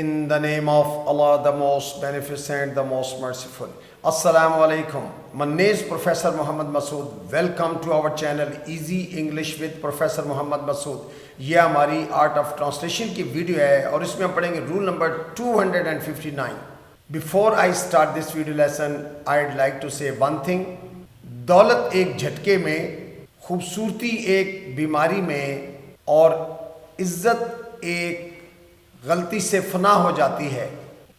In the name of Allah, the most beneficent, the most merciful. Assalamu alaikum. My name is Professor Muhammad Masood. Welcome to our channel Easy English with Professor Muhammad Masood. یہ ہماری art of translation کی video ہے اور اس میں ہم پڑھیں گے roll number 259. Before I start this video lesson, I'd like to say one thing. دولت ایک جھٹکے میں، خوبصورتی ایک بیماری میں اور عزت ایک غلطی سے فنا ہو جاتی ہے.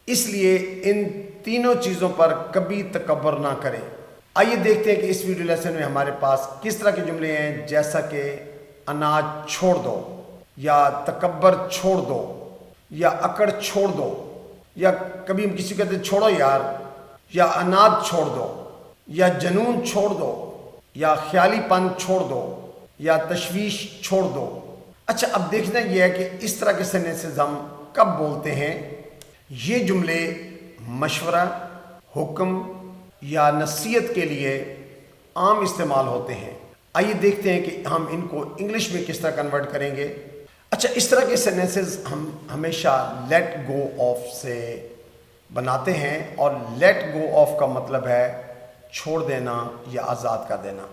اس لیے ان تینوں چیزوں پر کبھی تکبر نہ کریں. آئیے دیکھتے ہیں کہ اس ویڈیو لیسن میں ہمارے پاس کس طرح کے جملے ہیں، جیسا کہ اناج چھوڑ دو، یا تکبر چھوڑ دو، یا اکڑ چھوڑ دو، یا کبھی ہم کسی کو کہتے ہیں چھوڑو یار، یا اناج چھوڑ دو، یا جنون چھوڑ دو، یا خیالی پن چھوڑ دو، یا تشویش چھوڑ دو. اچھا، اب دیکھنا یہ ہے کہ اس طرح کے سینٹنسز ہم کب بولتے ہیں. یہ جملے مشورہ، حکم یا نصیحت کے لیے عام استعمال ہوتے ہیں. آئیے دیکھتے ہیں کہ ہم ان کو انگلش میں کس طرح کنورٹ کریں گے. اچھا، اس طرح کے سینٹنسز ہم ہمیشہ لیٹ گو آف سے بناتے ہیں، اور لیٹ گو آف کا مطلب ہے چھوڑ دینا یا آزاد کر دینا.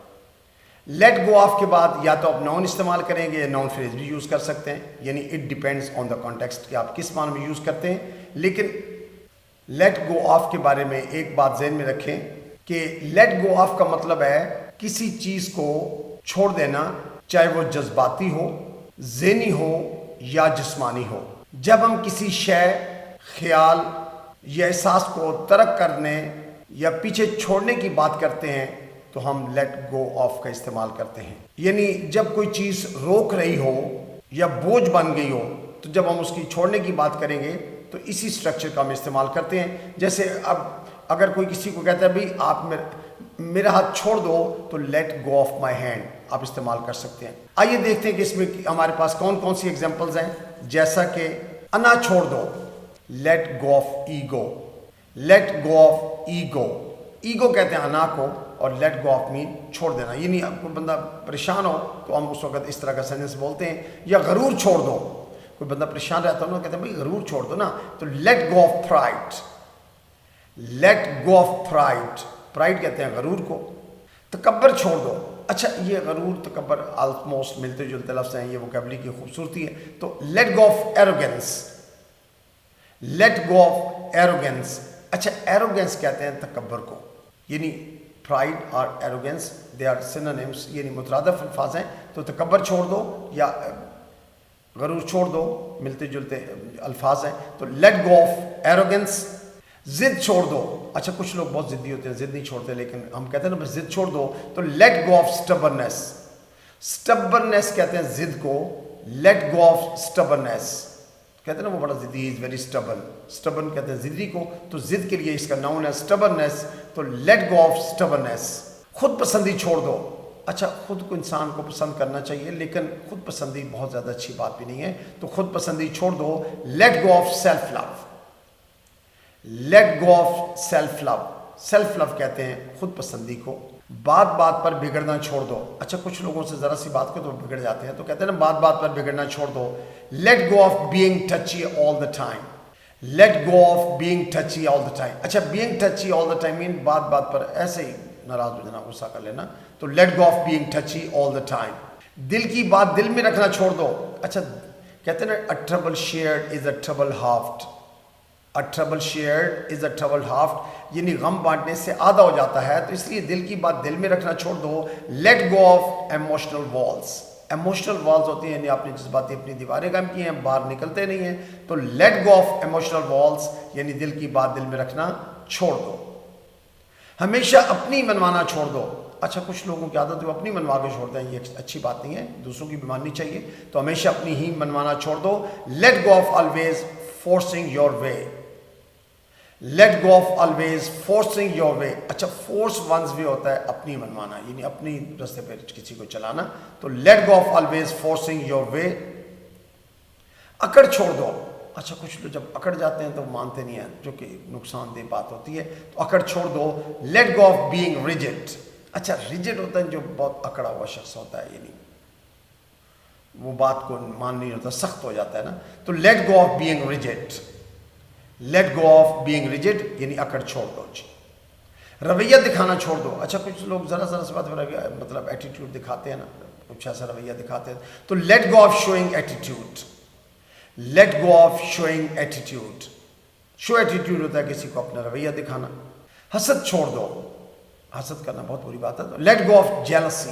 لیٹ گو آف کے بعد یا تو آپ ناؤن استعمال کریں گے یا ناؤن فریز بھی یوز کر سکتے ہیں، یعنی it depends on the context کہ آپ کس معنی میں یوز کرتے ہیں. لیکن لیٹ گو آف کے بارے میں ایک بات ذہن میں رکھیں کہ لیٹ گو آف کا مطلب ہے کسی چیز کو چھوڑ دینا، چاہے وہ جذباتی ہو، ذہنی ہو یا جسمانی ہو. جب ہم کسی شے، خیال یا احساس کو ترک کرنے یا پیچھے چھوڑنے کی بات کرتے ہیں تو ہم لیٹ گو آف کا استعمال کرتے ہیں. یعنی جب کوئی چیز روک رہی ہو یا بوجھ بن گئی ہو تو جب ہم اس کی چھوڑنے کی بات کریں گے تو اسی سٹرکچر کا ہم استعمال کرتے ہیں. جیسے اب اگر کوئی کسی کو کہتا ہے بھئی آپ میرا ہاتھ چھوڑ دو، تو let go of my hand آپ استعمال کر سکتے ہیں. آئیے دیکھتے ہیں کہ اس میں ہمارے پاس کون کون سی ایگزامپلز ہیں. جیسا کہ انا چھوڑ دو، let go of ego. Let go of ego, ego کہتے ہیں انا کو، اور لیٹ گو آف مین چھوڑ دینا. یعنی اب کوئی بندہ پریشان ہو تو ہم اس وقت اس طرح کا سینٹنس بولتے ہیں. یا غرور چھوڑ دو، کوئی بندہ پریشان رہتا ہے نا، کہتے ہیں بھائی غرور چھوڑ دو نا، تو let go of pride. Late go of pride, pride کہتے ہیں غرور کو. تکبر چھوڑ دو. اچھا، یہ غرور تکبر آلموسٹ ملتے جلتے لفظ ہیں، یہ ووکیبلری کی خوبصورتی ہے. تو let go of arrogance, late go of arrogance. اچھا، ایروگینس کہتے ہیں تکبر کو، یعنی پرائڈ اور ایروگینس دے آر سینونیمس، یعنی مترادف الفاظ ہیں. تو تکبر چھوڑ دو یا غرور چھوڑ دو ملتے جلتے الفاظ ہیں. تو لیٹ گو آف ایروگینس. ضد چھوڑ دو. اچھا، کچھ لوگ بہت ضدی ہوتے ہیں، ضد نہیں چھوڑتے، لیکن ہم کہتے ہیں نا بس ضد چھوڑ دو. تو لیٹ گو آف سٹبرنیس. سٹبرنیس کہتے ہیں ضد کو. لیٹ گو آف سٹبرنیس کہتے ہیں نا وہ بڑا ضدی، از ویری سٹبرن. سٹبرن کہتے ہیں ضدی کو، تو ضد کے لیے اس کا ناؤن ہے سٹبرنیس. تو لیٹ گو آف سٹبرنیس. خود پسندی چھوڑ دو. اچھا، خود کو انسان کو پسند کرنا چاہیے، لیکن خود پسندی بہت زیادہ اچھی بات بھی نہیں ہے، تو خود پسندی چھوڑ دو. Let go of self love. Let go of self love. Self love کہتے ہیں خود پسندی کو. بات بات پر بگڑنا چھوڑ دو. اچھا، کچھ لوگوں سے ذرا سی بات کو تو بگڑ جاتے ہیں، تو کہتے ہیں نا بات بات پر بگڑنا چھوڑ دو. Let go of being touchy all the time. Let go of being touchy all the time. اچھا، being touchy all the time مین بات بات پر ایسے ہی ناراض ہو جانا، غصہ کر لینا. تو let go of being touchy all the time. دل کی بات دل میں رکھنا چھوڑ دو. اچھا، کہتے ہیں نا اے ٹربل شیئرڈ از اے ٹربل ہافڈ. اے ٹربل شیئرڈ از اے ٹربل ہافڈ، یعنی غم بانٹنے سے آدھا ہو جاتا ہے، تو اس لیے دل کی بات دل میں رکھنا چھوڑ دو. Let go of emotional walls. Emotional walls ہوتی ہیں یعنی آپ نے جذباتی اپنی دیواریں قائم کی ہیں، باہر نکلتے نہیں ہیں. تو let go of emotional walls یعنی دل کی بات دل میں رکھنا چھوڑ دو. ہمیشہ اپنی منوانا چھوڑ دو. اچھا، کچھ لوگوں کی عادت ہے وہ اپنی منوا کے چھوڑتے ہیں، یہ اچھی بات نہیں ہے، دوسروں کی بھی ماننی چاہیے. تو ہمیشہ اپنی ہی منوانا چھوڑ دو. Let go of always forcing your way. Let go of always forcing your way. اچھا، فورس ونز وے ہوتا ہے اپنی منوانا، یعنی اپنی راستے پہ کسی کو چلانا. تو let go of always forcing your وے. اکڑ چھوڑ دو. اچھا، کچھ لوگ جب اکڑ جاتے ہیں تو مانتے نہیں ہیں، جو کہ نقصان دہ بات ہوتی ہے. تو اکڑ چھوڑ دو. Let go of being rigid. اچھا، ریجڈ ہوتا ہے جو بہت اکڑا ہوا شخص ہوتا ہے، یعنی وہ بات کو مان نہیں ہوتا، سخت ہو جاتا ہے نا. تو let go of being rigid. Late go of being rigid یعنی اکڑ چھوڑ دو جی. رویہ دکھانا چھوڑ دو. اچھا کچھ لوگ ذرا سے بات مطلب ایٹیٹیوڈ دکھاتے ہیں نا, کچھ ایسا رویہ دکھاتے ہیں, تو let go of showing attitude. Late go of showing attitude. Show attitude ہوتا ہے کسی کو اپنا رویہ دکھانا. حسد چھوڑ دو. حسد کرنا بہت بری بات ہے. تو let go of jealousy.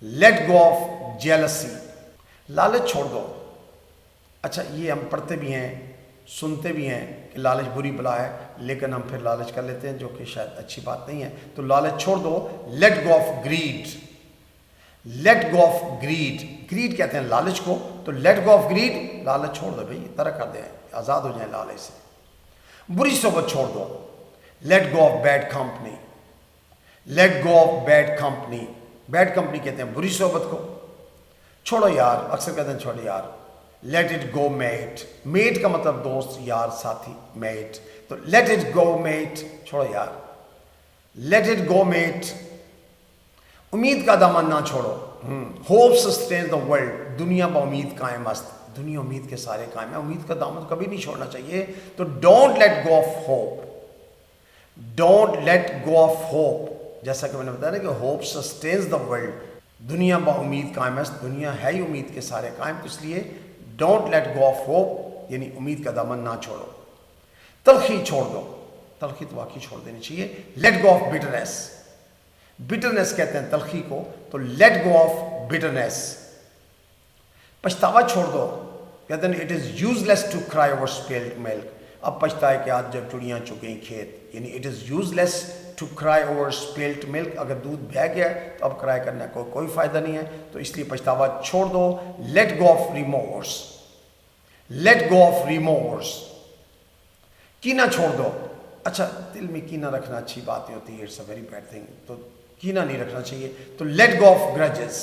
Late go of jealousy. لالچ چھوڑ دو. اچھا یہ ہم پڑھتے بھی ہیں سنتے بھی ہیں کہ لالچ بری بلا ہے, لیکن ہم پھر لالچ کر لیتے ہیں جو کہ شاید اچھی بات نہیں ہے. تو لالچ چھوڑ دو. Let go of greed. Let go of greed. Greed کہتے ہیں لالچ کو, تو لیٹ گو آف گریڈ, لالچ چھوڑ دو بھائی, طرح کر دیں, آزاد ہو جائیں لالچ سے. بری صحبت چھوڑ دو. Let go of bad company. Let go of bad company. Bad company کہتے ہیں بری صحبت کو. چھوڑو یار, اکثر کہتے ہیں چھوڑو یار. Let it go mate. Mate کا مطلب دوست, یار, ساتھی, میٹ. تو لیٹ اٹ گو میٹ, چھوڑو یار. Let it go mate. امید کا دامن نہ چھوڑو. Hope sustains the world. دنیا با امید قائم است. دنیا امید کے سارے قائم ہے. امید کا دامن کبھی نہیں چھوڑنا چاہیے. تو don't let go of hope. Don't let go of hope. جیسا کہ میں نے بتایا نا کہ ہوپ سسٹینز دا ورلڈ. دنیا با امید قائم است. دنیا ہے ہی امید کے سارے قائم, تو اس لیے don't let go of hope یعنی امید کا دامن نہ چھوڑو. تلخی چھوڑ دو. تلخی تو واقعی چھوڑ دینی چاہیے. Let go of bitterness. Bitterness کہتے ہیں تلخی کو, تو لیٹ گو آف بٹرنس. پچھتاوا چھوڑ دو. کہتے ہیں it is useless to cry over spilled milk. اب پچھتائے کہ آج جب چڑیاں چگیں کھیت, یعنی it is useless to cry over spilled milk. اگر دودھ بہہ گیا تو اب کرائی کرنے کا کوئی فائدہ نہیں ہے, تو اس لیے پچھتاوا چھوڑ دو. Let go of remorse. Let go of remorse. کینہ چھوڑ دو. اچھا دل میں کینہ رکھنا اچھی بات نہیں ہوتی ہے, it's a very bad thing, تو کینہ نہیں رکھنا چاہیے. تو let go of grudges.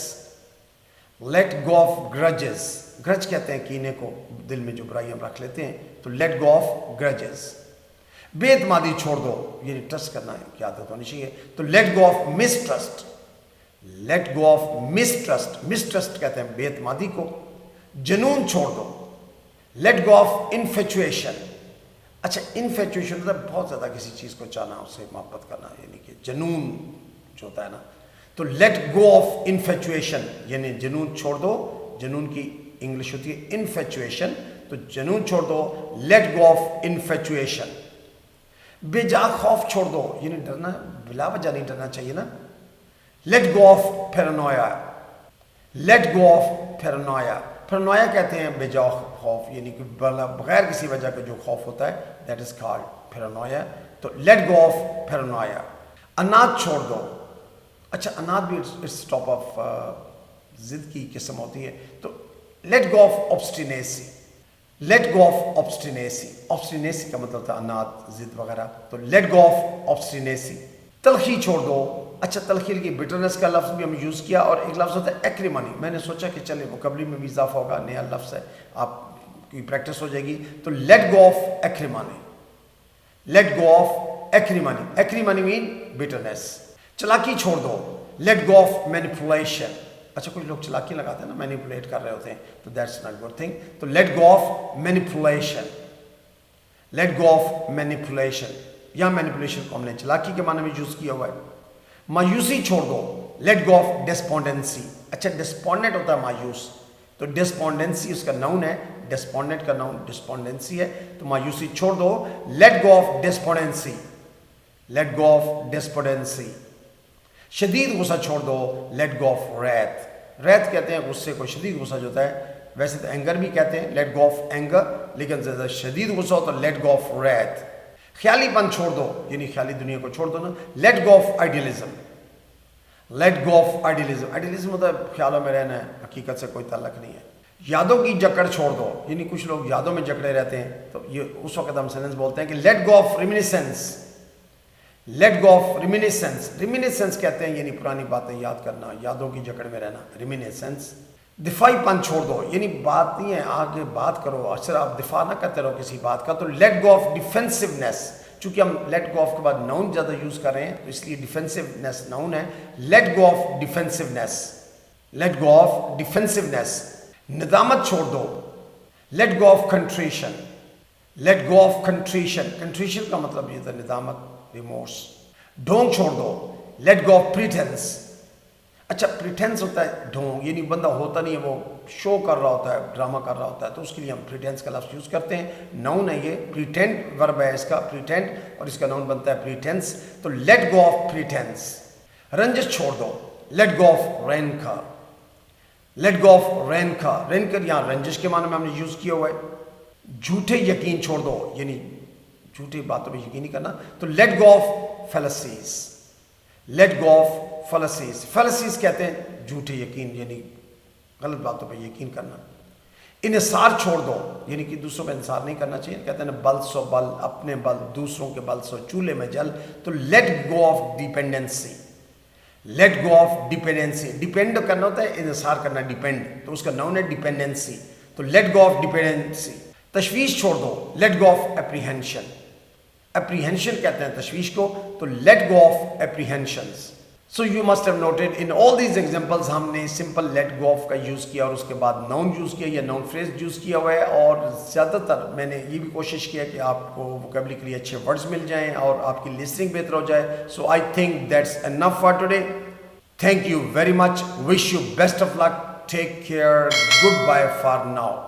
Let go of grudges. Grudge کہتے ہیں کینے کو, دل میں جو برائی ہم رکھ لیتے ہیں, تو لیٹ گو آف گرجز. بے اعتمادی چھوڑ دو, یعنی ٹرسٹ کرنا ہے کی عادت ہونی چاہیے. تو let go of mistrust. Let go of mistrust. Mistrust کہتے ہیں بے اعتمادی کو. جنون چھوڑ دو. Let go of infatuation. اچھا انفیچویشن مطلب بہت زیادہ کسی چیز کو چاہنا, اس سے محبت کرنا, یعنی کہ جنون جو ہوتا ہے نا. تو لیٹ گو آف انفیچویشن یعنی جنون چھوڑ دو. جنون کی انگلش ہوتی ہے انفیچویشن, تو جنون چھوڑ دو. Let go of infatuation. بے جا خوف چھوڑ دو, یعنی ڈرنا بلا وجہ نہیں ڈرنا چاہیے نا. Late go of پیرانویا. Late go of پیرانویا. پیرانویا کہتے ہیں بے جا خوف, یعنی کہ بغیر کسی وجہ کے جو خوف ہوتا ہے, دیٹ از کالڈ پیرانویا. تو لیٹ گو آف پیرانویا. اناد چھوڑ دو. اچھا اناد بھی اٹس ٹاپ آف ضد کی قسم ہوتی ہے. تو let go of obstinacy. Let go of obstinacy. Obstinacy کا مطلب تھا اناد, ضد وغیرہ. تو لیٹ گو آف آبسٹینیسی. تلخی چھوڑ دو. اچھا تلخی کی بٹرنس کا لفظ بھی ہم یوز کیا, اور ایک لفظ ہوتا ہے ایکریمنی. میں نے سوچا کہ چلے وکیبلری میں بھی اضافہ ہوگا, نیا لفظ ہے, آپ کی پریکٹس ہو جائے گی. تو let go of acrimony. Let go of acrimony. Acrimony mean bitterness. چلاکی چھوڑ دو. Let go of manipulation. اچھا کچھ لوگ چلاکی لگاتے ہیں نا, مینیپولیٹ کر رہے ہوتے ہیں, تو دیٹس ناٹ گڈ تھنگ. تو let go of manipulation. Late go of manipulation. یہاں مینیپولیشن کو ہم نے چلاکی کے معنی میں یوز کیا ہوا ہے. مایوسی چھوڑ دو. Let go of ڈسپونڈنسی. اچھا ڈسپونڈنٹ ہوتا ہے مایوس, تو ڈسپونڈنسی اس کا ناؤن ہے, ڈسپونڈنٹ کا ناؤن ڈسپونڈنسی ہے. تو مایوسی چھوڑ دو. Let go of despondency. Let go of despondency. شدید غصہ چھوڑ دو. لیٹ گو آف ریت. ریت کہتے ہیں غصے کو, شدید غصہ جو ہوتا ہے. ویسے تو اینگر بھی کہتے ہیں, لیٹ گو آف اینگر, لیکن زیادہ شدید غصہ ہو تو لیٹ گو آف ریت. خیالی پن چھوڑ دو, یعنی خیالی دنیا کو چھوڑ دو نا. Late go of idealism. Late go of idealism. Idealism ہوتا ہے خیالوں میں رہنا ہے, حقیقت سے کوئی تعلق نہیں ہے. یادوں کی جکڑ چھوڑ دو, یعنی کچھ لوگ یادوں میں جکڑے رہتے ہیں, تو یہ اس وقت ہم سینٹنس بولتے ہیں کہ let go of reminiscence. Let go of reminiscence. Reminiscence کہتے ہیں یعنی پرانی باتیں یاد کرنا, یادوں کی جکڑ میں رہنا, ریمینیسنس. دفاعی پن چھوڑ دو, یعنی بات نہیں ہے آگے بات کرو, اکثر آپ دفاع نہ کرتے رہو کسی بات کا. تو لیٹ گو آف ڈیفینسونیس. چونکہ ہم لیٹ گو آف کے بعد ناؤن زیادہ یوز کر رہے ہیں, تو اس لیے ڈیفینسونیس ناؤن ہے. Let go of defensiveness. Let go of defensiveness. ندامت چھوڑ دو. Let go of contrition. Let go of contrition. Contrition کا مطلب یہ تھا ندامت, ریمورس. ڈھونگ چھوڑ دو, لیٹ گو آف پریٹینس. اچھا پریٹینس ہوتا ہے ڈھونگ, یعنی بندہ ہوتا نہیں ہے, وہ شو کر رہا ہوتا ہے, ڈرامہ کر رہا ہوتا ہے, تو اس کے لیے ہم پریٹینس کا لفظ یوز کرتے ہیں. ناؤن ہے یہ, پریٹینڈ ورب ہے اس کا, پریٹینڈ, اور اس کا ناؤن بنتا ہے پریٹینس. تو لیٹ گو آف پریٹینس. رنجش چھوڑ دو, let go of rancour. Let go of rancour. Rancour یہاں رنجش کے معنی میں ہم نے یوز کیا ہوا ہے. جھوٹے یقین چھوڑ دو, یعنی جھوٹی باتوں پہ یقین نہیں کرنا. تو let go of fallacies. Let go of fallacies. Fallacies کہتے ہیں جھوٹے یقین, یعنی غلط باتوں پہ یقین کرنا. انحصار چھوڑ دو, یعنی کہ دوسروں پہ انحصار نہیں کرنا چاہیے. کہتے ہیں نا بل سو بل, اپنے بل, دوسروں کے بل سو چولہے میں جل. تو let go of dependency. Late go of dependency. Depend کرنا ہوتا ہے, انحصار کرنا, ڈیپینڈ, تو اس کا ناؤن ہے ڈیپینڈنسی. تو لیٹ گو آف ڈیپینڈنسی. تشویش چھوڑ دو, let go of apprehension. Apprehension کہتے ہیں تشویش کو, تو let go of apprehensions. So you must have noted in all these examples ہم نے سمپل لیٹ گو آف کا یوز کیا, اور اس کے بعد ناؤن یوز کیا یا ناؤن فریز یوز کیا ہوا ہے. اور زیادہ تر میں نے یہ بھی کوشش کیا کہ آپ کو ووکیبلری کے لیے اچھے ورڈز مل جائیں اور آپ کی لسننگ بہتر ہو جائے. So I think that's enough for today. Thank you very much. Wish you best of luck. Take care. Goodbye for now.